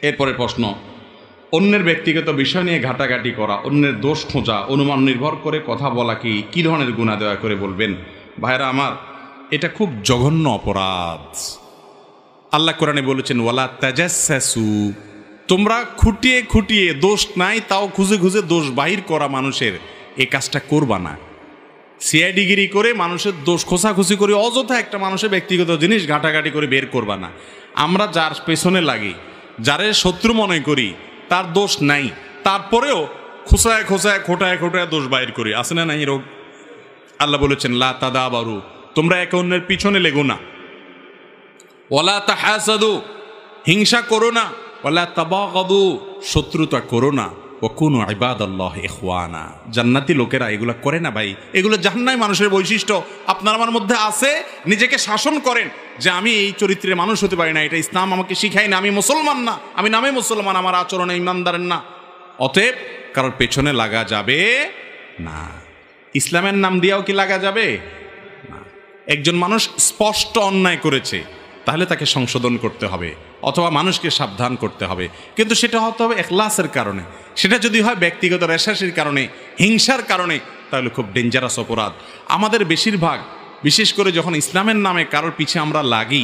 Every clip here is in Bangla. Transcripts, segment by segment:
এরপরে প্রশ্ন, অন্যের ব্যক্তিগত বিষয় নিয়ে ঘাটাঘাটি করা, অন্যের দোষ খোঁজা, অনুমান নির্ভর করে কথা বলা কি ধরনের গুনাহ দয়া করে বলবেন? ভাইরা আমার, এটা খুব জঘন্য অপরাধ। আল্লাহ কোরআনে বলেছেন, ওয়ালা তাজাসসু, তোমরা খুঁটিয়ে খুঁটিয়ে দোষ নাই তাও খুঁজে খুঁজে দোষ বাহির করা মানুষের, এই কাজটা করবা না। সিআইডিগিরি করে মানুষের দোষ খোঁচাখুচি করে অযথা একটা মানুষের ব্যক্তিগত জিনিস ঘাটাঘাটি করে বের করবা না। আমরা যার পেছনে লাগি, যারে শত্রু মনে করি, তার দোষ নাই, তারপরেও খোঁচায় খোঁচায় খোটায় খোটায় দোষ বাইর করি, আছে না নাই রোগ? আল্লাহ বলেছেন, লা তাদাবারু, তোমরা একে অন্যের পিছনে লেগো না। ওয়ালা তাহাসাদু, হিংসা করো না। ওয়ালা তাবাগাদু, শত্রুতা করো না। ওয়াকুনু ইবাদাল্লাহ ইখওয়ানা, জান্নাতি লোকেরা এগুলো করে না ভাই। এগুলো জাহান্নামী মানুষের বৈশিষ্ট্য। আপনার আমার মধ্যে আছে, নিজেকে শাসন করেন যে আমি এই চরিত্রের মানুষ হতে পারি না, এটা ইসলাম আমাকে শিখায় না, আমি মুসলমান না, আমি নামে মুসলমান, আমার আচরণে ইমানদারের না। অতএব কারোর পেছনে লাগা যাবে না। ইসলামের নাম দিয়েও কি লাগা যাবে না? একজন মানুষ স্পষ্ট অন্যায় করেছে, তাহলে তাকে সংশোধন করতে হবে অথবা মানুষকে সাবধান করতে হবে, কিন্তু সেটা হতে হবে ইখলাসের কারণে। সেটা যদি হয় ব্যক্তিগত রেশাসির কারণে, হিংসার কারণে, তাহলে খুব ডেঞ্জারাস অপরাধ। আমাদের বেশিরভাগ, বিশেষ করে যখন ইসলামের নামে কারোর পিছে আমরা লাগি,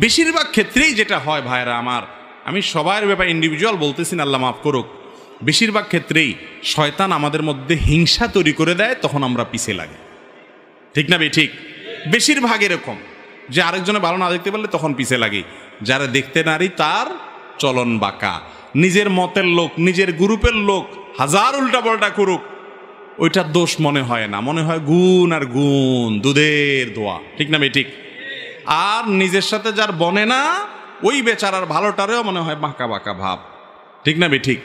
বেশিরভাগ ক্ষেত্রেই যেটা হয় ভাইরা আমার, আমি সবার ব্যাপারে ইন্ডিভিজুয়াল বলতেছি না, আল্লাহ মাফ করুক, বেশিরভাগ ক্ষেত্রেই শয়তান আমাদের মধ্যে হিংসা তৈরি করে দেয়, তখন আমরা পিছে লাগি। ঠিক না ঠিক? বেশিরভাগ এরকম যে আরেকজনে ভালো না দেখতে পারলে তখন পিছে লাগে। যারা দেখতে নারী তার চলন বাঁকা, নিজের মতের লোক, নিজের গ্রুপের লোক হাজার উল্টা পাল্টা করুক, ওইটার দোষ মনে হয় না, মনে হয় গুণ আর গুণ, দুধের দোয়া। ঠিক না ঠিক? আর নিজের সাথে যার বনে না, ওই বেচারার ভালোটারেও মনে হয় বাঁকা বাঁকা ভাব। ঠিক না ঠিক?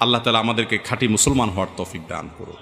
আল্লাহ তাআলা আমাদেরকে খাঁটি মুসলমান হওয়ার তৌফিক দান করুন।